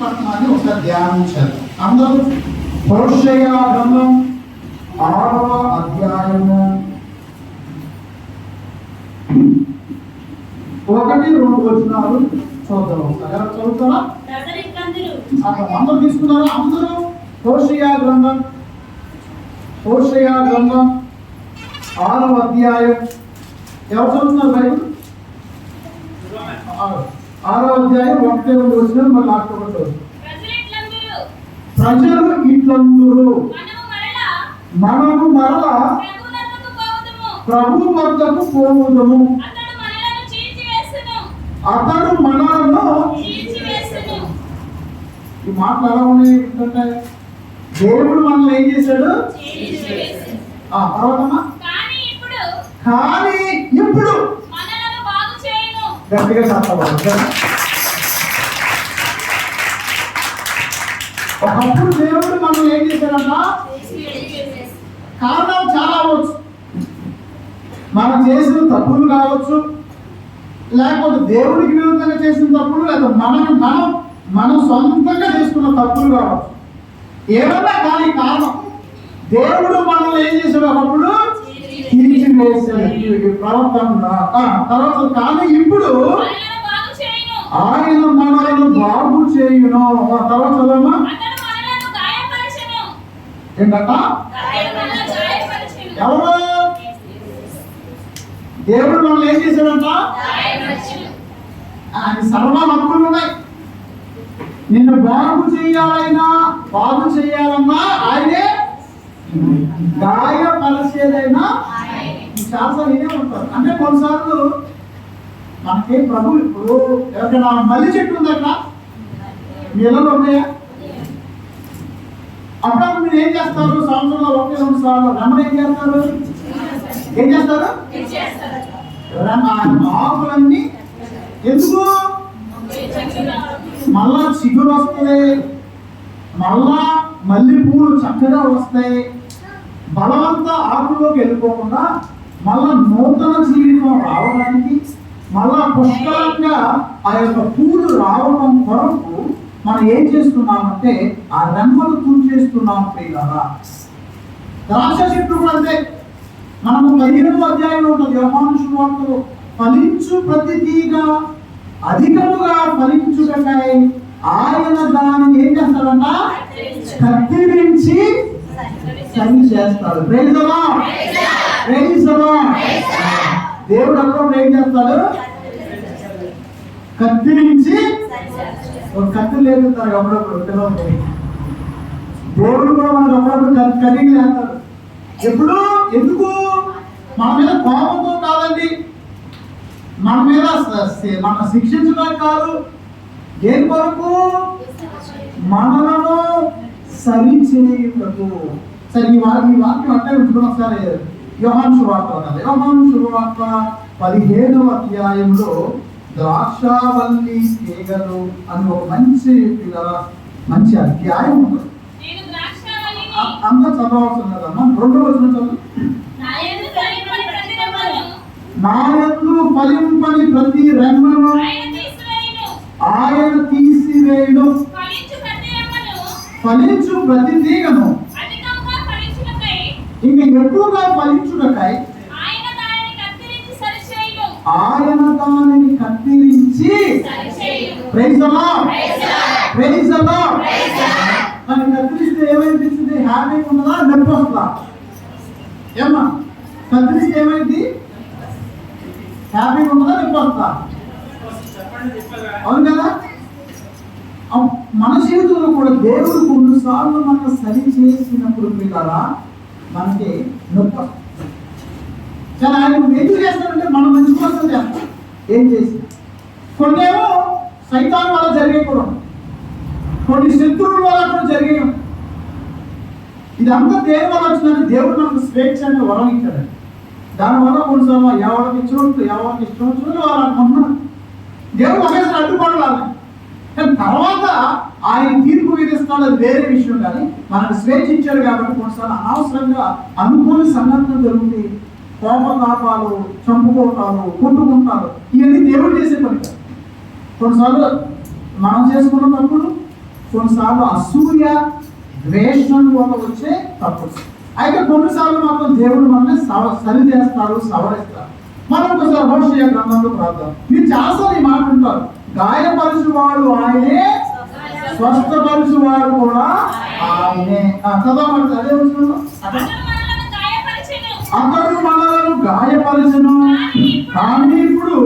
పట్టణాన్ని ఒకసారి ధ్యానించారు. అందరూ హోషేయ గ్రంథం 6వ అధ్యాయము 1-2 వచనాలు చూద్దాం. ఒకసారి ఎవరు చదువుతారా? అందరూ తీసుకున్నారా? అందరూ హోషేయ గ్రంథం 6వ అధ్యాయం ఎవరు చదువుతున్నారు? బైబిల్ 6వ అధ్యాయం 1-2 వచనం మరి లాస్ట్ ఒకటి. ప్రజలు ఇట్లందురు, మనము మరలా ప్రభు వద్దకు పోవుదము, అతడు మనలను. ఈ మాటలు ఎలా ఉన్నాయి ఏంటంటే, దేవుడు మనల్ని ఏం చేశాడు? పర్వతమా? కానీ ఇప్పుడు గట్టిగా చెప్పబడి, ఒకప్పుడు దేవుడు మనం ఏం చేశాడన్నా, కారణాలు చాలా అవ్వచ్చు. మనం చేసిన తప్పులు కావచ్చు, లేకపోతే దేవుడికి విరుద్ధంగా చేసిన తప్పులు, లేదా మనం సొంతంగా చేసుకున్న తప్పులు కావచ్చు. ఏమన్నా కానీ కారణం దేవుడు మనల్ని ఏం చేశాడు? ఒకప్పుడు తీర్చివేశాడు ప్రవర్తన. తర్వాత కానీ ఇప్పుడు ఆయన మనలను బాగు చేయును. తర్వాత చదవమ్మా. ఏంటట? ఎవరు? దేవుడు మనల్ని ఏం చేశాడంట? ఆయన సర్వ హక్కులు ఉన్నాయి. నిన్ను బాగు చేయాలన్నా ఆయనే, గాయపరిచేదైనా శాసనం ఇదే ఉంటారు. అంటే కొన్నిసార్లు మనకి ప్రభు, ఇప్పుడు ఎవరికైనా మల్లి చెట్టు ఉందట, మీ ఇళ్ళలో ఉన్నాయా? అప్పుడు మీరు ఏం చేస్తారు? సంవత్సరంలో 1-2 సార్లు రమణ ఏం చేస్తారు? ఆకులన్నీ ఎందుకు? మళ్ళా చిగురు వస్తాయి, మళ్ళా మల్లె పూలు చక్కగా వస్తాయి. బలవంతా ఆకుల్లోకి వెళ్ళిపోకుండా మళ్ళా నూతన జీవితం రావడానికి, మళ్ళా పుష్కలంగా ఆ యొక్క పూలు రావడం కొరకు మనం ఏం చేస్తున్నామంటే ఆ రెమ్మలు తుంచేస్తున్నాం. ప్రియులారా, ద్రాక్ష చెట్టు కూడా అంతే. మనము 15వ అధ్యాయంలో ఉంటుంది యోహాను సువార్తలో, ఫలించు ప్రతి తీగ అధికముగా ఫలించుటకై ఆయన దానిని ఏం చేస్తాడంట? కత్తిరించి సరి చేస్తాడు. Praise the lord. దేవుడు అప్పుడు ఏం చేస్తాడు? కత్తిరించి. ఒక కత్తి లేకుంటారు అప్పుడప్పుడు పిల్లలు. దేవుడు కూడా మనకు అప్పుడప్పుడు కత్తికి లేస్తాడు. ఎప్పుడు? ఎందుకు? మన మీద కోపంతో కాదండి, మన శిక్షించడానికి కాదు. దేని కొరకు? మనలను సరిచేయుటకు. సరే, ఈ వాక్యం అంటే ఉంచుకుని ఒకసారి యోహాను సువార్త ఉన్నది. యోహాను సువార్త 15వ అధ్యాయంలో ద్రాక్షావల్లి తీగలు అని ఒక మంచి అధ్యాయం ఉంటుంది. అంతా చదవాల్సిన కదమ్మా. 2వ వచనం చదువు. నాయందు ఫలింపని ప్రతి రెమ్మను ఆయన తీసివేయును, ఫలించు ప్రతి తీగను ఇంకా ఎక్కువగా ఫలించుటకై ఆయన దానిని కత్తిరించి. Praise the lord. దాన్ని కత్తిరిస్తే ఏమైంది? హ్యాపీగా ఉన్నదా? నొప్పి వస్తుందా? ఏమ్మా, కత్తిరిస్తే ఏమైంది? హ్యాపీగా ఉన్నదా? నొప్పి వస్తుందా? అవును కదా? మన జీవితంలో కూడా దేవుడు కొన్నిసార్లు మనం సరి చేసినప్పుడు పిల్లరా మనకి నొప్పి వస్తుంది. చాలా ఆయన ఎందుకు చేస్తారంటే మనం మంచి కోసం చేస్తాం. ఏం చేసి కొన్నేమో సైతాన్ వల్ల జరిగేయకూడదు, కొన్ని శత్రువుల వల్ల కూడా జరిగేయం. ఇదంతా దేని వల్ల వచ్చిందని దేవుడు మనకు స్వేచ్ఛ అని వరం ఇచ్చాడు. దానివల్ల కొన్నిసార్లు ఎవరికి ఇష్టం వచ్చినట్టు వాళ్ళు అనుకుంటున్నారు. దేవుడు ఒకేసారి అడ్డుపడాలి, కానీ తర్వాత ఆయన తీర్పు విధిస్తాడు, అది వేరే విషయం. కానీ మనకు స్వేచ్ఛ ఇచ్చాడు కాబట్టి కొన్నిసార్లు అనవసరంగా అనుకోని సంఘటనలు జరుగుతాయి. కోపతాపాలు, చంపుకోవటాలు, కొట్టుకుంటారు, ఇవన్నీ దేవుడు చేసే పని. కొన్నిసార్లు మనం చేసుకున్న తప్పులు కొన్నిసార్లు అసూయ, ద్వేషం వల్ల వచ్చే తప్పులు. అయితే కొన్నిసార్లు మాత్రం దేవుడు మనల్ని సరి చేస్తారు, సవరిస్తారు. మనం ఒకసారి హోషేయ గ్రంథంలో ప్రార్థన. మీరు చాలాసార్లు ఈ మాట ఉంటారు, గాయపరచువాడు ఆయనే, స్వస్థపరచువాడు కూడా ఆయనే. చదవమంటే అదే వచ్చిన అతడు మనలను గాయపరచును, కానీ ఇప్పుడు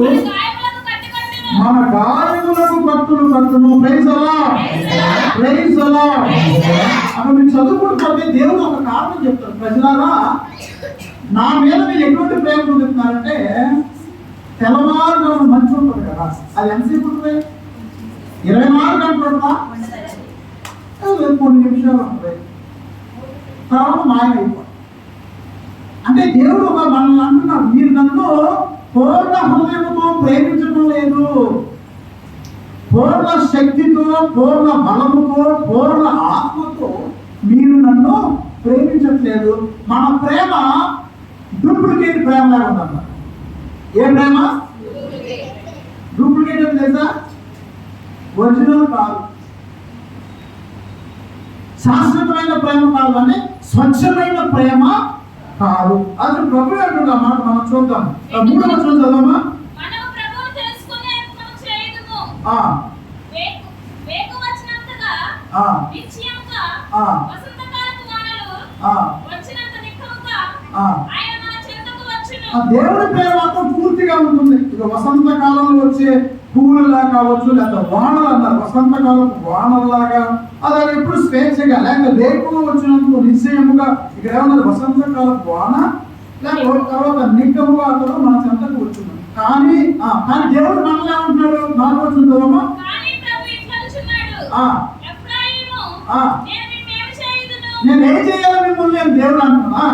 మన గాయములకు కట్టులు కట్టును. Praise అలార్డ్, praise అలార్డ్. అక్కడ మీరు చదువుకుంటే దేవుడు ఒక కారణం చెప్తారు. ప్రజలారా, నా మీద మీరు ఎటువంటి ప్రేమ చూపిస్తున్నారంటే, తెల్లవారుజామున మంచి ఉంటుంది కదా, అది ఎంతసేపు ఉంటుంది? 24 గంటలు ఉంటుందా? కొన్ని నిమిషాలు ఉంటుంది, తర్వాత మాయమైపోతుంది. అంటే దేవుడు ఒక మనల్ని అంటున్నాడు, మీరు నన్ను పూర్ణ హృదయంతో ప్రేమించడం లేదు, పూర్ణ శక్తితో, పూర్ణ బలముతో, పూర్ణ ఆత్మతో మీరు నన్ను ప్రేమించట్లేదు. మన ప్రేమ డూప్లికేట్ ప్రేమ లాగా ఉందన్నమాట. ఏ ప్రేమ? డూప్లికేట్ అని తెలుసా? ఒరిజినల్ కాదు, శాశ్వతమైన ప్రేమ కాదు, అంటే స్వచ్ఛమైన ప్రేమ కాదు. అది ప్రభు అంటున్నా మాట మనం చూద్దాం. 3వ వచనం చదవమా? దేవుడి ప్రేమ మాత్రం పూర్తిగా ఉంటుంది. ఇక వసంత కాలంలో వచ్చే పువ్వులా కావచ్చు, లేదా వానలు అన్నారు, వసంతకాలం వానల్లాగా, అది ఎప్పుడు స్వేచ్ఛగా, లేక వేకువ వచ్చినందుకు నిశ్చయముగా. ఇక్కడ ఏమన్నారు? వసంతకాలం వాన, లేక తర్వాత నిక్కముగా అతను మన చెంతకు వచ్చింది. కానీ దేవుడు మనల్ని ఏమంటున్నాడు? 4వ వచనం చదవమా? నేనేం చేయాలి మిమ్మల్ని అని దేవుడు అంటున్నా.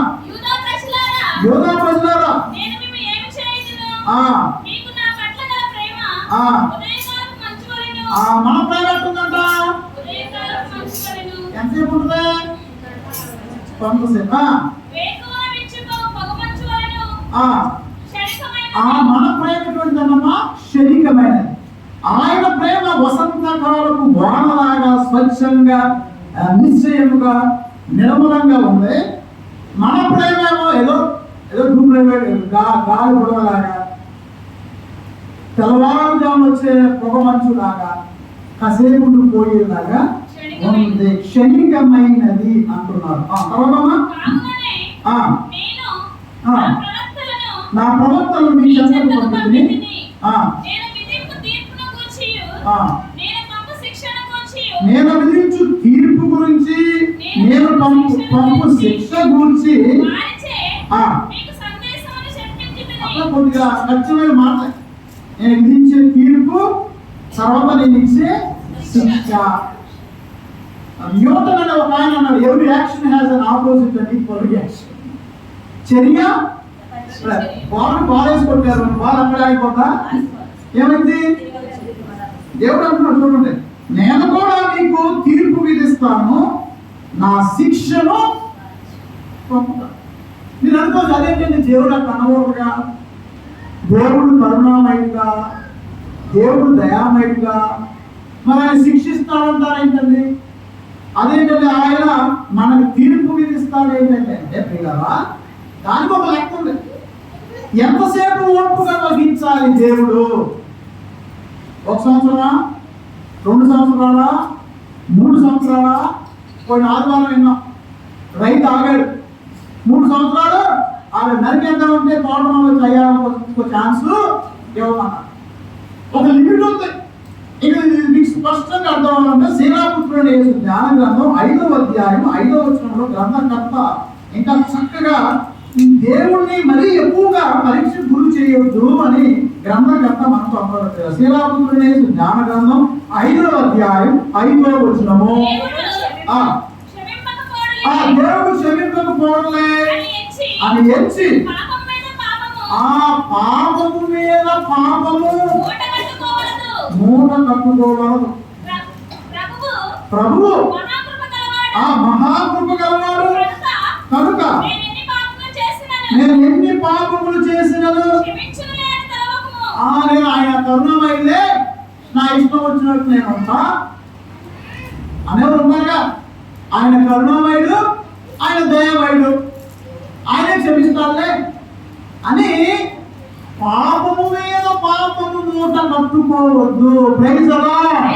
యూదా ప్రజలారా, మన ప్రేమ ఎట్టుందంట? ఎంతసేపు ఉంటుంది? కొంతసేపు. మన ప్రేమ ఎటువంటిదన్నమా? క్షణికమైనది. ఆయన ప్రేమ వసంతకాలపు వానలాగా, స్వచ్ఛంగా, నిశ్చయముగా, నిర్మలంగా ఉంది. మన ప్రేమ ఏదో ఏదో గాలి పొడవలాగా, తెల్లవారుజామున వచ్చే పొగ మంచులాగా, కాసేపు పోయేలాగా ఉంది, క్షణికమైనది అంటున్నారు. నా ప్రవక్తలు మీ చెంతకు పంపితిని, నేను విధించు తీర్పు గురించి, నేను పంపు శిక్ష గురించి. అక్కడ కొద్దిగా ఖచ్చితమైన మాట, నేను విధించే తీర్పు, తర్వాత నేను ఇచ్చే శిక్ష. న్యూటన్ అనే ఒక ఆయన అన్నాడు, every action has an opposite and equal reaction. చర్య, బాల్ బాలేసి కొట్టారు, బాల్ అక్కడ ఆగిపోతా ఏమైంది? దేవుడు అంటున్నాడు, చూడండి, నేను కూడా మీకు తీర్పు విధిస్తాను, నా శిక్షను పంపుతాను. మీరు అనుకోవచ్చు, అదేంటండి దేవుడు అట్లా అనవరుగా, దేవుడు కరుణామయుడుగా, దేవుడు దయామయుడుగా, మరి ఆయన శిక్షిస్తాడంటారు ఏంటండి? అదేంటంటే ఆయన మనకు తీర్పు విధిస్తాడు ఏంటంటే, ప్రియులారా, దానికి ఒక లెక్క ఉంది. ఎంతసేపు ఓర్పుగా వహించాలి దేవుడు? 1 సంవత్సరమా, 2 సంవత్సరాలా, 3 సంవత్సరాలా? పోయిన ఆదివారం విన్నాం, రైతు ఆగాడు 3 సంవత్సరాలు. ఆమె నరికేద్దామంటే తోటలో అయ్యా ఒక ఛాన్స్ ఇవ్వమన్నా. ఒక లిమిట్ ఉంది. ఇక మీకు స్పష్టంగా అర్థం అవ్వాలంటే శ్రీరామపుత్రుడు యేసు జ్ఞాన గ్రంథం 5వ అధ్యాయం 5వ వచనంలో గ్రంథకర్త ఇంకా చక్కగా దేవుణ్ణి మరీ ఎక్కువగా పరీక్ష గురి చేయొద్దు అని గ్రంథకర్త మనకు అర్థం. శ్రీరామపుత్రుడు యేసు జ్ఞాన గ్రంథం 5వ అధ్యాయం 5వ వచనము, దేవుడు క్షమించకపోవడలే అని ఎంచి ఆ పాపము మీద పాపము మూట కట్టుకోవలదు. ప్రభువు ఆ మహాకృప గలవాడు కనుక నేను ఎన్ని పాపములు చేసినను నేను ఆయన కరుణమైతే నా ఇష్టం వచ్చినట్టు నేను ఉంటా. అనేవారు ఉన్నారుగా, ఆయన కరుణామయుడు, ఆయన దయామయుడు, ఆయనే క్షమిస్తాడులే అని పాపము మీద పాపము మూట కట్టుకోవద్దు. Praise the lord,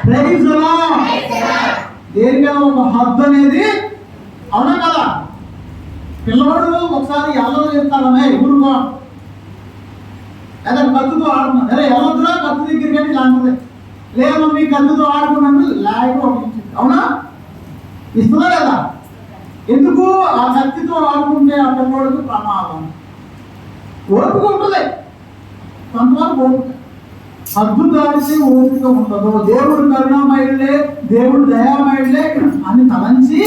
praise the Lord. దేనికైనా ఒక హద్దు అనేది, అవునా కదా? పిల్లవాడు ఒకసారి అల్లరి చేస్తాడనే ఊరుకో, అదే కత్తుతో ఆడుతున్నాడు, అరే ఎవరురా కత్తు దగ్గర కానీ లాంటిది, లేదు మమ్మీ కత్తుతో ఆడుకున్నాను లాగ్ ఒకటి, అవునా? ఇస్తుందా కదా? ఎందుకు? ఆ కత్తితో ఆడుకుంటే ఆ పిల్లవాడికి ప్రమాదం. ఓపిక ఉంటుంది, కొంతవరకు ఓపిక, హద్దు దాటితే ఓపిక ఉండదు. దేవుడు కరుణామయుడే, దేవుడు దయామయుడే అని తలంచి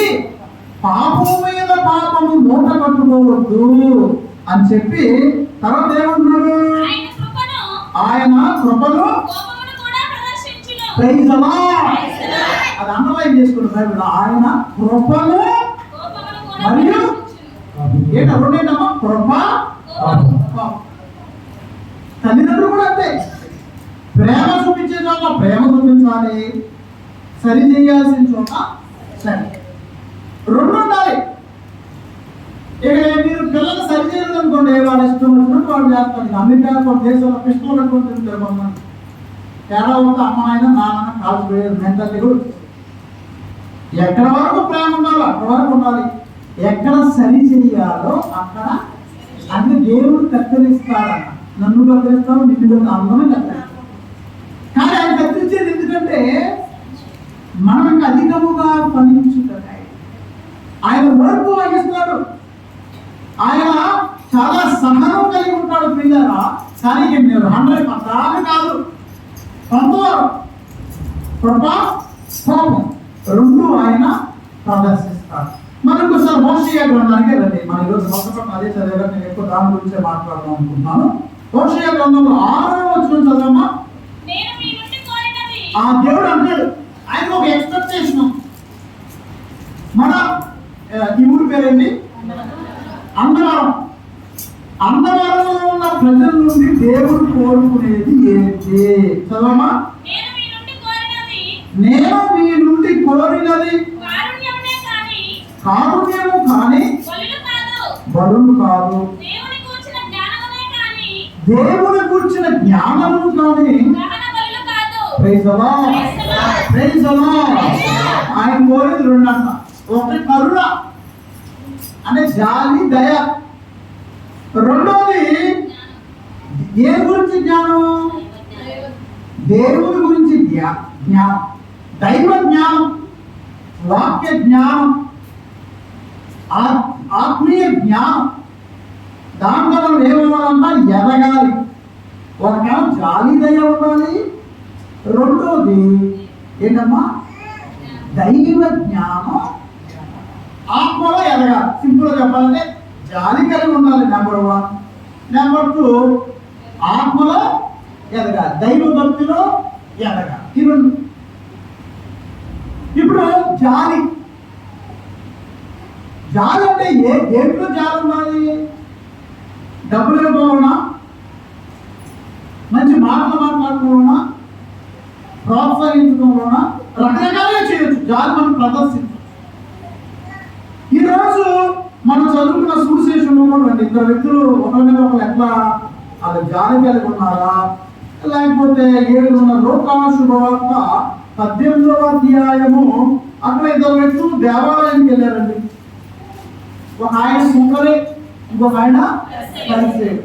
పాపము మీద పాపము మూట కట్టుకోవద్దు అని చెప్పి తర్వాత ఏమంటున్నాడు? ఆయన కృపను ప్రైజ్ ది లార్డ్. అది అండర్లైన్ చేసుకున్న బైబిల్, ఆయన కృపను మరియు రెండేంటమ్మా? కృప. తల్లిదండ్రులు కూడా అంతే, ప్రేమ చూపించే చోట ప్రేమ చూపించాలి, సరి చేయాల్సిన చోట సరి, రెండు ఉండాలి. ఇక మీరు పిల్లలు సరి చేయలేదు అనుకోండి, వాళ్ళ ఇష్టం వచ్చినట్టు వాళ్ళు చేస్తారు. అమెరికా కొన్ని దేశాల్లో పిస్టల్ పెట్టుకుంటుంటారు, మమ్మల్ని తేడా ఉంటే అమ్మ ఆయన నాన్న కాల్చిపోయే మెంటాలిటీ కూడా. ఎక్కడ వరకు ప్రేమ ఉండాలో అక్కడ వరకు ఉండాలి, ఎక్కడ సరి చేయాలో అక్కడ. అన్ని దేవుడు కత్తిరిస్తాడన్న, నన్ను కత్తిరిస్తాడు, నిన్ను అందమే కత్తిరిస్తాడు. కానీ ఆయన కత్తిరించేది ఎందుకంటే మనం ఇంకా అధికముగా ఫలించుతాయి. ఆయన ఓర్పు వహిస్తాడు, ఆయన చాలా సహనం కలిగి ఉంటాడు ప్రియులారా. కానీ మీరు 100% కాదు, కొంతవరకు కృప కోపం రెండు ఆయన ప్రదర్శిస్తాడు. మనం ఒకసారి హోషేయ గ్రంథానికి రండి. మన ఈరోజు మొత్తం అదే చదివారు, నేను ఎక్కువ దాని గురించే మాట్లాడదాం అనుకుంటున్నాను. హోషేయ గ్రంథంలో 6వ వచనం చదవమ్మా. ఆ దేవుడు అంటాడు, ఆయన ఒక ఎక్స్పెక్టేషన్. మన ఈ ఊరి పేరేంటి? అందవరం. అందవరంలో ఉన్న ప్రజల నుండి దేవుడు కోరుకునేది ఏంటి? చదవమ్మా. నేను మీ నుండి కోరినది కారుణ్యము కానీ బలులు కాదు, దేవుని కూర్చిన జ్ఞానము కానీ. Praise the lord, praise the lord. ఆయన కోరేది రెండు అంట, ఒకటి కరుణ అంటే జాలి దయ, రెండోది ఏ గురించి జ్ఞానం? దేవుని గురించి జ్ఞానం, దైవ జ్ఞానం, వాక్య జ్ఞానం, ఆత్మీయ జ్ఞానం. దాంట్లో మనం ఏమవ్వాలంటే ఎదగాలి. ఒకటేమో జాలి దయ ఉండాలి, రెండోది ఏంటమ్మా? దైవ జ్ఞానం, ఆత్మలో ఎదగాలి. సింపుల్గా చెప్పాలంటే జాలి కలిగి ఉండాలి నెంబర్ 1, నెంబర్ 2 ఆత్మలో ఎదగాలి, దైవ భక్తిలో ఎదగాలి. ఈ రెండు. ఇప్పుడు జాలి, జాలి అంటే దేంట్లో జాలి ఉండాలి? డబ్బులు ఇవ్వకపోవనా, మంచి మాటలు మాట్లాడుకోవనా, ప్రోత్సహించుకోవనా, రకరకాలుగా చేయొచ్చు. జాలి మనం ప్రదర్శించు. ఈరోజు మనం చదువుకున్న సువిశేషంలో కూడా ఇద్దరు వ్యక్తులు ఒకరి మీద ఒకరు ఎట్లా అది జాలి కలిగి ఉన్నారా, లేకపోతే 7 లోకా శుభవార్త 18వ అధ్యాయము. అక్కడ ఇద్దరు వ్యక్తులు దేవాలయానికి వెళ్ళారండి. ఒక ఆయన సుంకరి, ఇంకొక ఆయన పరిసేయుడు.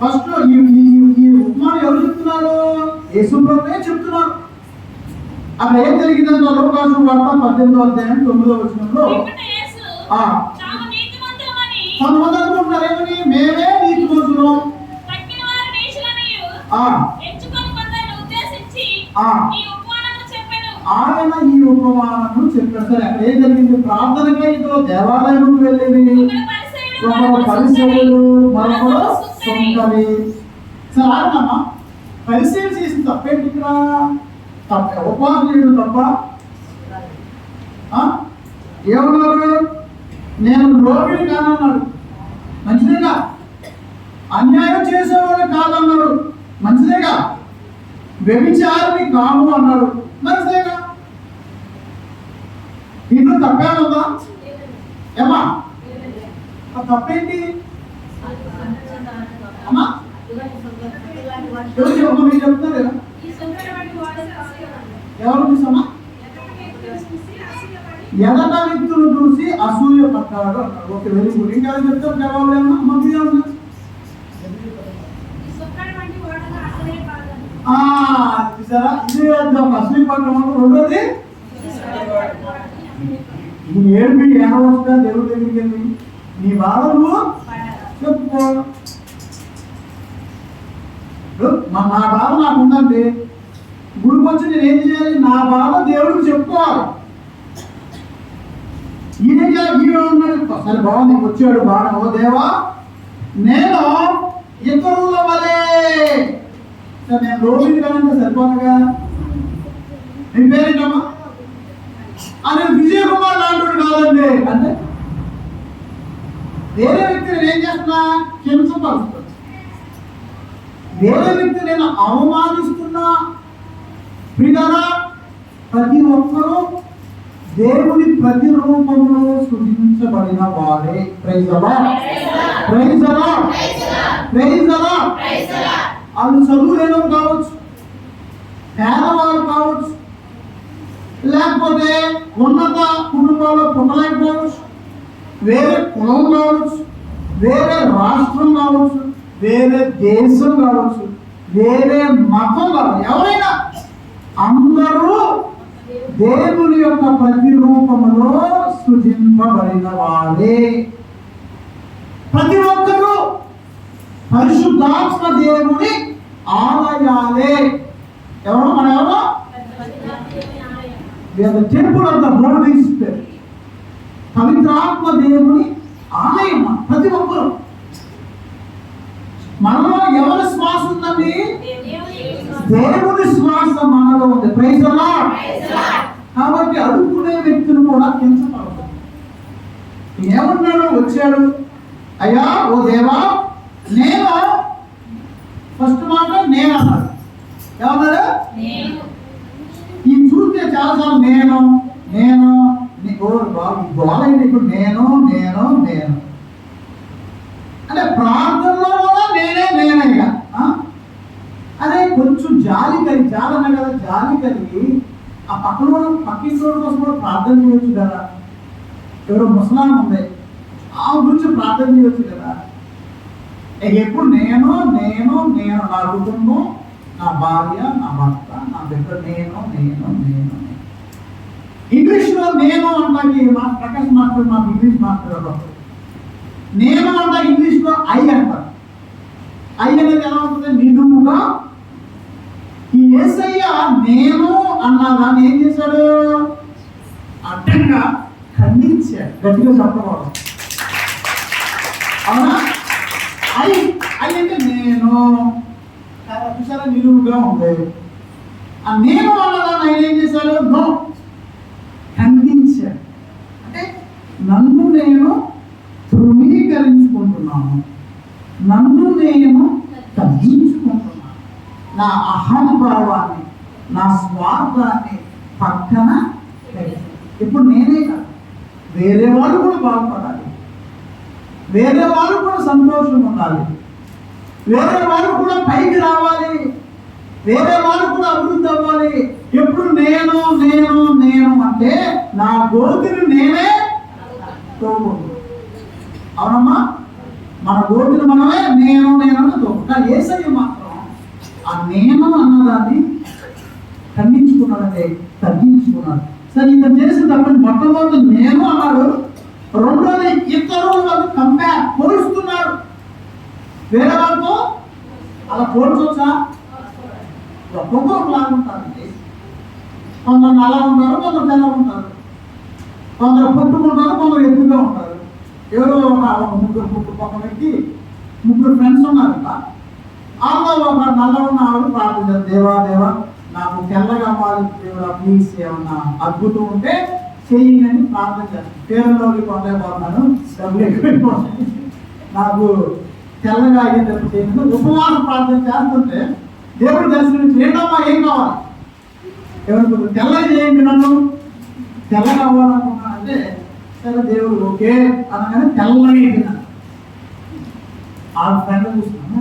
ఫస్ట్ ఈ ఉపమానం ఎవరు చెప్తున్నారు? యేసుప్రభువే చెప్తున్నారు. అక్కడ ఏం జరిగిందంటే లోకా శుభవార్త 18వ అధ్యాయం 9వ వచనంలో కొంతమంది అనుకుంటున్నారు ఏమని? మేమే నీతిమంతులం, ఆయన ఈ ఉపమానము చెప్పారు. సరే, అక్కడ ఏం జరిగింది? ప్రార్థనగా ఇద్దరు దేవాలయంలోకి వెళ్ళేది. ఒకరు పరిసేయుడు, మరొకరు సుంకరి. సరే ఆడమ్మా, పరిసేయుడు చేసిన తప్పేంటి? ఇక్కడ తప్ప ఉపవాసం చేయడం తప్ప. ఏమన్నారు? నేను రోగిని కానన్నాడు, మంచిదేగా. అన్యాయం చేసేవాడు కాదన్నాడు, మంచిదేగా. వ్యభిచారిని కాము అన్నాడు, మంచిదేగా. ఇంట్లో తప్పేముందా ఏమా? తప్పేంటి అమ్మా? ఎవరు చెప్పు, మీరు చెప్తున్నారు కదా. ఎవరు చూసామా? ఎదట వ్యక్తులు చూసి అసూయ పడ్డాడు అన్నాడు. Okay, very good. ఇంకా చెప్తారు జవాబు ఏమన్నా? మంచిగా ఉన్నా చూసారా? ఇది అసూయ పడ్డం. రెండోది ఈ ఏడుపి ఏడవచ్చుగా దేవుడి దగ్గరికి వెళ్ళి నీ బాధలు చెప్పుకో. నా బాధ నాకు ఉందండి, గుడికి వచ్చి నేను ఏం చేయాలి? నా బాధ దేవుడికి చెప్పుకోవాలి. ఈయన సరే బాగుంది, వచ్చాడు బాగా. ఓ దేవా, నేను ఇతరుల వలే నేను రోగిని కనుక సరిపోనగా. నీ పేరేంటమ్మా? అని విజయ్ కుమార్ లాంటి కాదండి. అంటే వేరే వ్యక్తి నేను ఏం చేస్తున్నా? హింసపరుస్తున్నా. వేరే వ్యక్తి నేను అవమానిస్తున్నా. ప్రియులారా, ప్రతి ఒక్కరూ దేవుని ప్రతిరూపంలో సృజించబడిన వారే. Praise the lord, praise the lord, praise the lord. వాళ్ళు చదువు లేనివారు కావచ్చు, పేదవారు కావచ్చు, లేకపోతే ఉన్నత కుటుంబాల్లో పుట్టలేకపోవచ్చు, వేరే కులం కావచ్చు, వేరే రాష్ట్రం కావచ్చు, వేరే దేశం కావచ్చు, వేరే మతం కావచ్చు, ఎవరైనా అందరూ దేవుని యొక్క ప్రతిరూపములో సృజింపబడిన వారే. ప్రతి ఒక్కరూ పరిశుద్ధాత్మ దేవుని ఆలయాలే. ఎవరో మన ఎవరో temple of the holy spirit, పవిత్రాత్మ దేవుని ఆలయం. ప్రతి ఒక్కరు మనలో ఎవరి శ్వాస ఉందండి? దేవుని శ్వాస మనలో ఉంది. Praise the lord. కాబట్టి అడుగుకునే వ్యక్తులు కూడా కించపడతారు. ఏమన్నాడు? వచ్చాడు, అయ్యా ఓ దేవా, నేను ఫస్ట్ మాట నేను అన్నాడు. ఏమన్నాడు? ఈ చూస్తే చాలాసార్లు నేను నేను గోలైంది. ఇప్పుడు నేను నేను నేను అంటే ప్రార్థనలో కూడా నేనే నేనేగా. అదే కొంచెం జాలి కలిగి, జాలన్న కదా, జాలి కలిగి ఆ పక్కన పక్కింటి కోసం కూడా ప్రార్థన చేయొచ్చు కదా. ఎవరో ముసలాం ఉంది, ఆ గురించి ప్రార్థన చేయొచ్చు కదా. ఎప్పుడు నేను నేను నేను నా కుటుంబం, నా భార్య, నా భర్త, నా బిడ్డ, నేను నేను నేను. ఇంగ్లీష్లో నేను అంటాకి మా ప్రకాష్ మాస్టర్, మాకు ఇంగ్లీష్ మాస్టర్ నేను అంట ఇంగ్లీష్లో ఐ అంటారు. ఐ అనేది ఎలా ఉంటుంది? నిలువుగా. ఈ యేసయ్య నేను అన్నదాన్ని ఏం చేశాడు? అడ్డంగా ఖండించాడు. గట్టిగా చెప్పకూడదు, అవునా? ఐ ఐ అంటే నేను. చూసారా? నిలువుగా ఉంది. ఆ నేను అన్నదాన్ని ఆయన ఏం చేశాడు? నో, ఖండించాడు. అంటే నన్ను నేను తృణీకరించుకుంటున్నాను, నన్ను నేను తగ్గించుకుంటున్నాను, నా అహంభావాన్ని, నా స్వార్థాన్ని పక్కన. ఇప్పుడు నేనే కాదు, వేరే వాళ్ళు కూడా బాగుపడాలి, వేరే వాళ్ళు కూడా సంతోషంగా ఉండాలి, వేరే వాళ్ళు కూడా పైకి రావాలి, వేరే వాళ్ళు కూడా అభివృద్ధి అవ్వాలి. ఎప్పుడు నేను నేను నేను అంటే నా గోతిని నేనే తోకూడదు. అవునమ్మా? మన గోతిని మనమే నేను నేను కానీ యేసయ్య మాత్రం ఆ నేను అన్నదాన్ని ఖండించుకున్నాడంటే తగ్గించుకున్నాడు. సరే, ఇతను చేసిన తప్పని మొట్టమొదటి నేను అన్నాడు. రెండోది ఇతరుల వాళ్ళు కంపేర్, పోలుస్తున్నాడు వేరే వాళ్ళతో. అలా పోల్చొచ్చా? ఒక్కొక్కరు లాగా ఉంటారండి. కొందరు నల్ల ఉంటారు, కొందరు తెల్ల ఉంటారు, కొందరు పుట్టుకుంటారు, కొందరు ఎత్తుగా ఉంటారు. ఎవరో ఒక ముగ్గురు పక్క వ్యక్తి, ముగ్గురు ఫ్రెండ్స్ ఉన్నారు కదా. అందులో ఒక నల్ల ఉన్న ఆవిడ ప్రార్థించారు, దేవా దేవా నాకు తెల్లగా అవ్వాలి దేవుడా, ప్లీజ్ ఏమన్నా అద్భుతం ఉంటే చెయ్యి అని ప్రార్థన చేస్తాను. పేరులోకి పొందలేకపోతున్నాను, డబ్బులు ఎక్కువైపోతుంది, నాకు తెల్లగా అయ్యేటట్టు చేయండి. ఉపవాస ప్రార్థన చేస్తుంటే దేవుడు దర్శనం ఏంటమ్మా ఏం కావాలి? ఎవరికి తెల్లగా చేయండి, నన్ను తెల్లగా అవ్వాలనుకుంటున్నాను. ఓకే అనగానే తెల్లగా అయిపోయింది. ఆ ఫ్రెండ్ చూస్తున్నాను,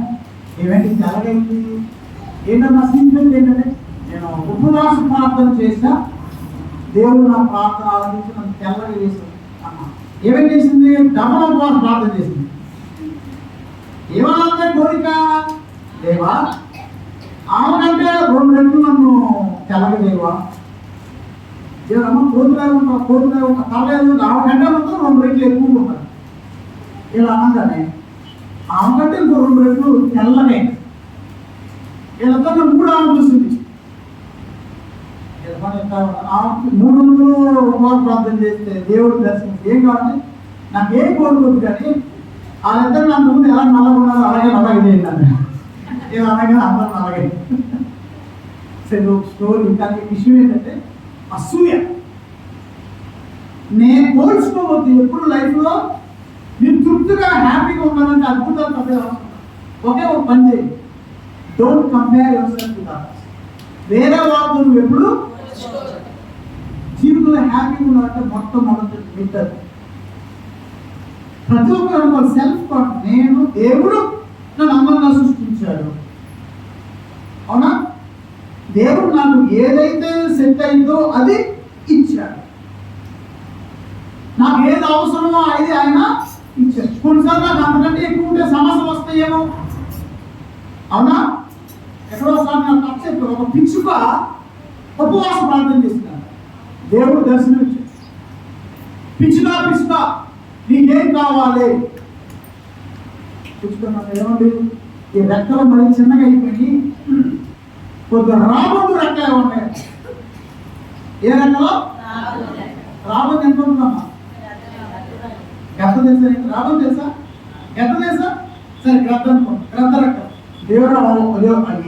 ఏమేంటి తెల్లగైంది, ఏంటన్నా సీక్రెట్ ఏంటంటే, నేను ఉపవాస ప్రార్థన చేసా, దేవుడు నా ప్రార్థన ఆలోచించి నన్ను తెల్లగా చేశాను అన్న. ఏమేం చేసింది? డబల్ ఉపవాస ప్రార్థన చేసింది. ఏమన్నా కోరిక దేవా, ఆమెకంటే 2 రెట్లు నన్ను తెల్లగా దేవా, ఏమన్నా కోరుకునే ఒక పర్లేదు, ఆమెకంటే మొత్తం 2 రెట్లు ఎక్కువ ఉంటారు. ఇలా అనగానే ఆమెకంటే ఇంకో 2 రెట్లు తెల్లనే. వీళ్ళతో 3 ఆమె చూసింది. 300 ఉపవాస ప్రార్థన చేస్తే దేవుడు దర్శనం ఏం కావాలి, నాకేం కోరుకోదు, కానీ వాళ్ళిద్దరు నా ముందు ఎలా నల్లగొన్నారో అలాగే నల్లగా చేయండి. నేను అనగా అందరూ అలాగే. సరే స్టోరీ. కానీ విషయం ఏంటంటే అసూయ. నేను పోల్చుకోవద్దు. ఎప్పుడు లైఫ్లో నేను తృప్తిగా హ్యాపీగా ఉన్నానంటే అద్భుతాలు తప్పే అవసరం. ఒకే ఒక పని చేయి, don't compare your self with others. వేరే వాళ్ళతో నువ్వు ఎప్పుడు జీవితంలో హ్యాపీగా ఉన్నారంటే మొట్టమొదటి వింటారు. ప్రతి ఒక్కరు సెల్ఫ్ థాట్, నేను దేవుడు నన్ను అందంగా సృష్టించాడు, అవునా, దేవుడు నాకు ఏదైతే సెట్ అయిందో అది ఇచ్చాడు, నాకు ఏది అవసరమో అది ఆయన ఇచ్చాడు. కొన్నిసార్లు నాకు అంతకంటే ఎక్కువ ఉంటే సమస్యలు వస్తాయేమో, అవునా. ఎక్కడోసారి నాకు నచ్చే ఒక పిచ్చుక ఉపవాస ప్రార్థన చేస్తున్నాను, దేవుడు దర్శనం ఇచ్చాడు. పిచ్చుక నీకేం కావాలి? పిచ్చుకున్నాను ఏమండి, ఈ రెక్కలు మరి చిన్నగా అయిపోయి కొద్దిగా రాబందు రెక్కలే ఉంటాయి. ఏ రెక్కలో? రాబందు ఎంత ఉంటుందమ్మా? గద్ద తెలుసా? రాబందు తెలుసా? గద్ద తెలుసా? సరే గద్ద అనుకో, గద్ద రెక్కలు. దేవుడు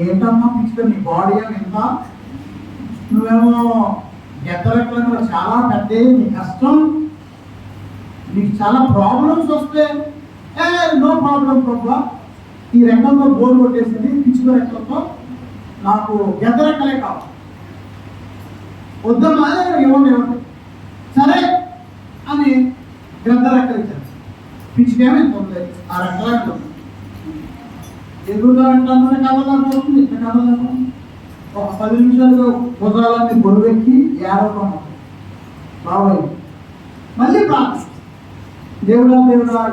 ఏంటమ్మా పిచ్చుక, నీ బాడీ అని ఎంత, నువ్వేమో గద్ద రెక్కలు చాలా పెద్ద, నీ కష్టం, నీకు చాలా ప్రాబ్లమ్స్ వస్తే నో ప్రాబ్లం ప్రభా, ఈ రెక్కలతో బోర్ కొట్టేసింది, పిచ్చుక రెక్కలతో నాకు గద్ద రెక్కలే కావాలి, వద్దమ్మా ఇవ్వండి సరే అని గద్ద రెక్కలు ఇచ్చారు. పిచ్చుకేమో ఎంత ఉంది, ఆ రెక్కలే ఉంటుంది. ఎదురుగా వెంటనే కదలకపోతుంది, ఇట్లా కదలకపోతుంది. ఒక 10 నిమిషాలుగా భుజాలన్నీ బరువెక్కి ఏడవడం బాబాయ్. మళ్ళీ ప్రార్థిస్తాం, దేవుడా